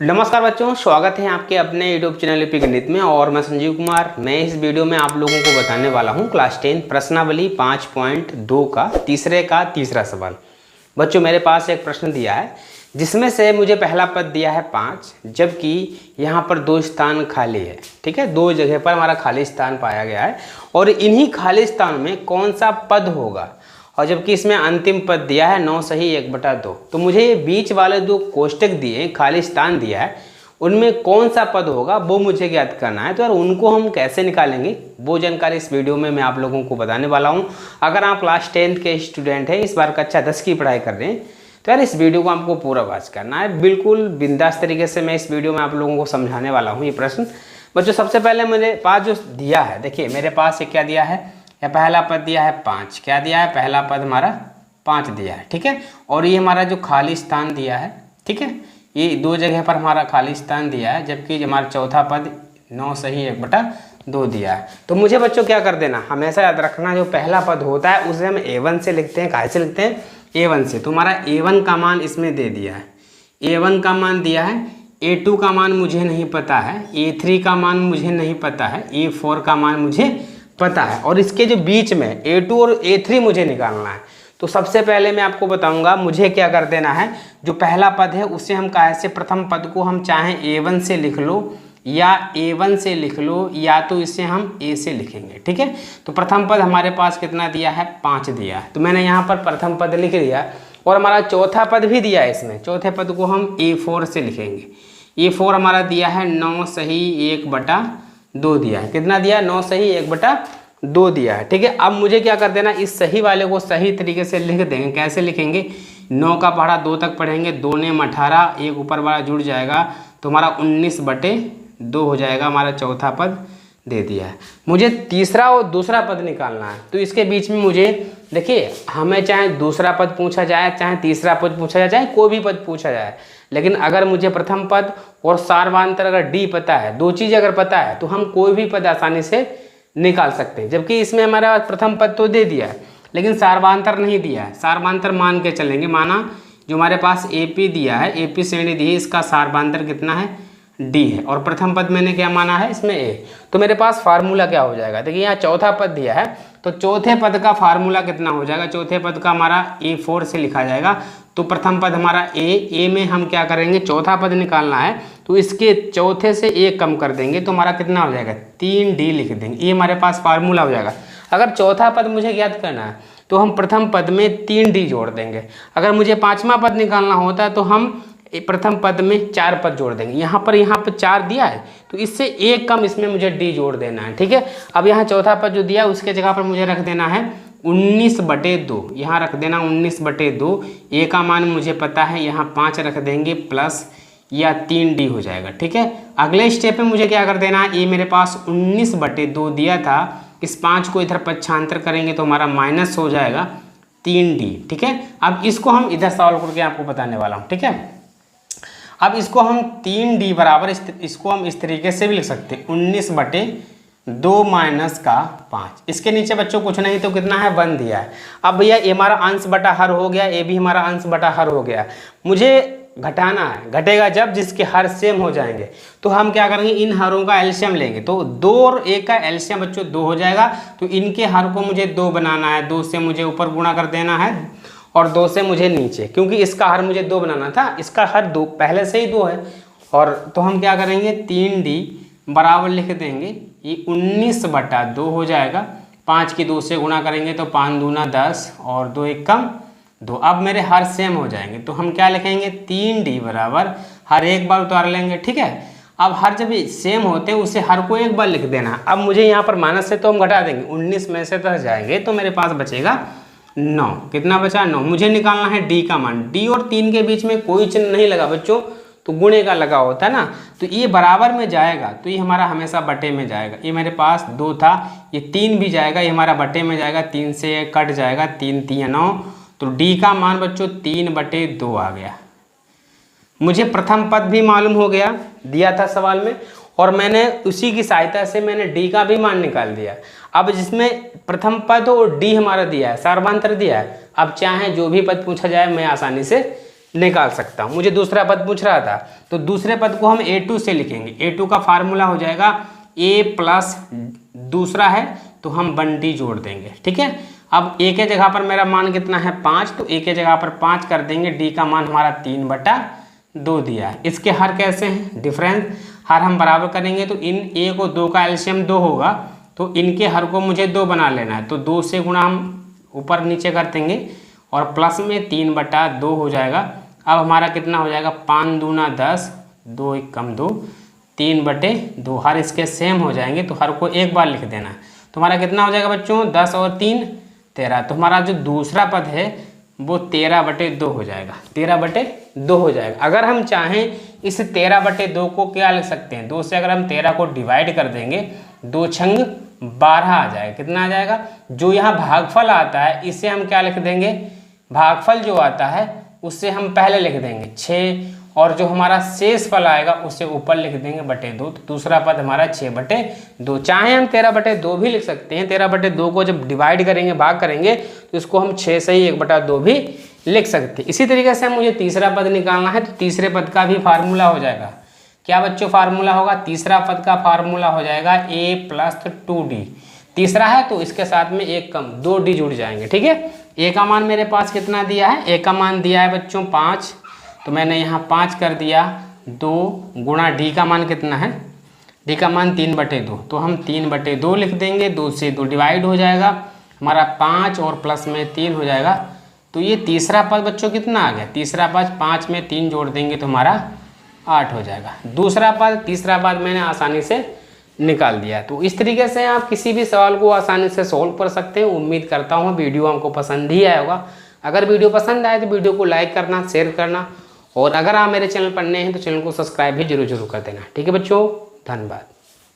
नमस्कार बच्चों, स्वागत है आपके अपने यूट्यूब चैनल यूपी गणित में। और मैं संजीव कुमार। मैं इस वीडियो में आप लोगों को बताने वाला हूं क्लास 10 प्रश्नावली 5.2 का तीसरा सवाल। बच्चों, मेरे पास एक प्रश्न दिया है जिसमें से मुझे पहला पद दिया है 5, जबकि यहाँ पर 2 स्थान खाली है। ठीक है, 2 जगह पर हमारा खाली स्थान पाया गया है और इन्हीं खाली स्थान में कौन सा पद होगा, और जबकि इसमें अंतिम पद दिया है 9 सही 1/2। तो मुझे ये बीच वाले 2 कोष्टक दिए, खाली स्थान दिया है, उनमें कौन सा पद होगा वो मुझे ज्ञात करना है। तो यार उनको हम कैसे निकालेंगे वो जानकारी इस वीडियो में मैं आप लोगों को बताने वाला हूँ। अगर आप क्लास 10 के स्टूडेंट हैं, इस बार कक्षा 10 की पढ़ाई कर रहे हैं, तो यार इस वीडियो को आपको पूरा वॉच करना है। बिल्कुल बिंदास तरीके से मैं इस वीडियो में आप लोगों को समझाने वाला हूँ ये प्रश्न। बच्चों, सबसे पहले मेरे पास जो दिया है, देखिए मेरे पास ये क्या दिया है, या पहला पद दिया है 5। क्या दिया है? पहला पद हमारा 5 दिया है। ठीक है, और ये हमारा जो खाली स्थान दिया है, ठीक है, ये 2 जगह पर हमारा खाली स्थान दिया है, जबकि हमारा चौथा पद 9 सही 1/2 दिया है। तो मुझे बच्चों क्या कर देना, हमेशा याद रखना, जो पहला पद होता है उसे हम A1 से लिखते हैं। कैसे लिखते हैं? A1 से। तो हमारा A1 का मान इसमें दे दिया है, A1 का मान दिया है, A2 का मान मुझे नहीं पता है, A3 का मान मुझे नहीं पता है, A4 का मान मुझे पता है, और इसके जो बीच में A2 और A3 मुझे निकालना है। तो सबसे पहले मैं आपको बताऊंगा मुझे क्या कर देना है। जो पहला पद है उसे हम कैसे, प्रथम पद को हम चाहे A1 से लिख लो या A1 से लिख लो, या तो इसे हम A से लिखेंगे। ठीक है, तो प्रथम पद हमारे पास कितना दिया है? 5 दिया है। तो मैंने यहाँ पर प्रथम पद लिख लिया, और हमारा चौथा पद भी दिया है। इसमें चौथे पद को हम A4 से लिखेंगे। A4 हमारा दिया है 9 सही 1/2 दिया है। कितना दिया है? 9 सही 1/2 दिया है। ठीक है, अब मुझे क्या कर देना, इस सही वाले को सही तरीके से लिख देंगे। कैसे लिखेंगे? 9 का पढ़ा 2 तक पढ़ेंगे, 2 ने 18, एक ऊपर वाला जुड़ जाएगा, तो हमारा 19/2 हो जाएगा। हमारा चौथा पद दे दिया है। मुझे तीसरा और दूसरा पद निकालना है। तो इसके बीच में मुझे देखिए, हमें चाहे दूसरा पद पूछा जाए, चाहे तीसरा पद पूछा जाए, चाहे कोई भी पद पूछा जाए, लेकिन अगर मुझे प्रथम पद और सार्वधातुक अगर D पता है, 2 चीज़ अगर पता है, तो हम कोई भी पद आसानी से निकाल सकते हैं। जबकि इसमें हमारा प्रथम पद तो दे दिया है, लेकिन सार्वधातुक नहीं दिया है। सार्वधातुक मान के चलेंगे। माना जो हमारे पास AP दिया है, AP श्रेणी दी है, इसका सार्वधातुक कितना है? D है, और प्रथम पद मैंने क्या माना है? इसमें A। तो मेरे पास फार्मूला क्या हो जाएगा? देखिए यहाँ चौथा पद दिया है, तो चौथे पद का फार्मूला कितना हो जाएगा? चौथे पद का हमारा A4 से लिखा जाएगा। तो प्रथम पद हमारा A में हम क्या करेंगे? चौथा पद निकालना है, तो इसके चौथे से 1 कम कर देंगे, तो हमारा कितना हो जाएगा? 3D लिख देंगे। ये हमारे पास फार्मूला हो जाएगा। अगर चौथा पद मुझे ज्ञात करना है तो हम प्रथम पद में 3D जोड़ देंगे। अगर मुझे 5वां पद निकालना होता है तो हम प्रथम पद में 4 पद जोड़ देंगे। यहाँ पर 4 दिया है, तो इससे 1 कम इसमें मुझे D जोड़ देना है। ठीक है, अब यहाँ चौथा पद जो दिया है उसके जगह पर मुझे रख देना है 19/2। यहाँ रख देना 19/2। A का मान मुझे पता है, यहाँ 5 रख देंगे प्लस या 3D हो जाएगा। ठीक है, अगले स्टेप में मुझे क्या कर देना है, ये मेरे पास 19/2 दिया था, इस 5 को इधर पक्षांतर करेंगे तो हमारा माइनस हो जाएगा 3D। ठीक है, अब इसको हम इधर सॉल्व करके आपको बताने वाला हूँ। ठीक है, अब इसको हम 3D बराबर, इसको हम इस तरीके से भी लिख सकते हैं, 19/2 माइनस का 5। इसके नीचे बच्चों कुछ नहीं तो कितना है? 1 दिया है। अब भैया ये हमारा अंश बटा हर हो गया, ये भी हमारा अंश बटा हर हो गया। मुझे घटाना है, घटेगा जब जिसके हर सेम हो जाएंगे। तो हम क्या करेंगे, इन हरों का एलसीएम लेंगे। तो 2 और 1 का एलसीएम बच्चों 2 हो जाएगा। तो इनके हर को मुझे 2 बनाना है, 2 से मुझे ऊपर गुणा कर देना है और 2 से मुझे नीचे, क्योंकि इसका हर मुझे 2 बनाना था, इसका हर 2 पहले से ही 2 है। और तो हम क्या करेंगे, 3D बराबर लिख देंगे, ये 19/2 हो जाएगा। 5 की 2 से गुणा करेंगे तो 5 दूना 10 और 2 1 कम 2। अब मेरे हर सेम हो जाएंगे, तो हम क्या लिखेंगे, 3D बराबर हर एक बार उतार लेंगे। ठीक है, अब हर जब सेम होते हैं उसे हर को एक बार लिख देना। अब मुझे यहाँ पर माइनस से तो हम घटा देंगे, 19 में से 10 जाएंगे तो मेरे पास बचेगा 9। कितना बचा? 9। मुझे निकालना है D का मान। D और 3 के बीच में कोई चिन्ह नहीं लगा बच्चों, तो गुणे का लगा होता है ना, तो ये बराबर में जाएगा, तो ये हमारा हमेशा बटे में जाएगा। ये मेरे पास 2 था, ये 3 भी जाएगा, ये हमारा बटे में जाएगा, 3 से कट जाएगा, 3 3 9। तो D का मान बच्चों 3/2 आ गया। मुझे प्रथम पद भी मालूम हो गया, दिया था सवाल में, और मैंने उसी की सहायता से मैंने D का भी मान निकाल दिया। अब जिसमें प्रथम पद और D हमारा दिया है, सार्वधातुक दिया है, अब चाहे जो भी पद पूछा जाए मैं आसानी से निकाल सकता हूँ। मुझे दूसरा पद पूछ रहा था, तो दूसरे पद को हम a2 से लिखेंगे। a2 का फार्मूला हो जाएगा a प्लस दूसरा है तो हम 1d जोड़ देंगे, ठीक है। अब a के जगह पर मेरा मान कितना है 5, तो a के जगह पर 5 कर देंगे, d का मान हमारा 3/2 दिया है। इसके हर कैसे हैं, डिफरेंस हर हम बराबर करेंगे तो इन a को 2 का एलसीएम 2 होगा, तो इनके हर को मुझे 2 बना लेना है, तो 2 से गुणा हम ऊपर नीचे कर देंगे और प्लस में 3/2 हो जाएगा। अब हमारा कितना हो जाएगा 5 दूना 10, 2 1 कम 2, 3/2। हर इसके सेम हो जाएंगे तो हर को एक बार लिख देना है। तो हमारा कितना हो जाएगा बच्चों 10 और 3 13। तो हमारा जो दूसरा पद है वो 13/2 हो जाएगा, 13/2 हो जाएगा। अगर हम चाहें इस 13/2 को क्या लिख सकते हैं, 2 से अगर हम 13 को डिवाइड कर देंगे 2 छंग 12 आ जाएगा। कितना आ जाएगा, जो यहाँ भागफल आता है इसे हम क्या लिख देंगे, भागफल जो आता है उससे हम पहले लिख देंगे 6, और जो हमारा शेष फल आएगा उसे ऊपर लिख देंगे /2। तो दूसरा पद हमारा 6/2। चाहे हम 13/2 भी लिख सकते हैं। 13/2 को जब डिवाइड करेंगे, भाग करेंगे, तो इसको हम 6 से ही 1/2 भी लिख सकते हैं। इसी तरीके से मुझे तीसरा पद निकालना है, तो तीसरे पद का भी फार्मूला हो जाएगा। क्या बच्चों फार्मूला होगा, तीसरा पद का फार्मूला हो जाएगा a + 2d। तीसरा है तो इसके साथ में एक कम 2d जुड़ जाएंगे, ठीक है। a का मान मेरे पास कितना दिया है, a का मान दिया है बच्चों 5, तो मैंने यहाँ 5 कर दिया। 2 गुणा d का मान कितना है, d का मान 3/2, तो हम 3/2 लिख देंगे। 2 से 2 डिवाइड हो जाएगा, हमारा 5 और प्लस में 3 हो जाएगा। तो ये तीसरा पद बच्चों कितना आ गया, तीसरा पद 5 में 3 जोड़ देंगे तो हमारा 8 हो जाएगा। दूसरा पद तीसरा पद मैंने आसानी से निकाल दिया। तो इस तरीके से आप किसी भी सवाल को आसानी से सॉल्व कर सकते हैं। उम्मीद करता हूँ वीडियो हमको पसंद ही आया होगा। अगर वीडियो पसंद आए तो वीडियो को लाइक करना, शेयर करना, और अगर आप मेरे चैनल पर नए हैं तो चैनल को सब्सक्राइब भी जरूर कर देना, ठीक है बच्चों। धन्यवाद।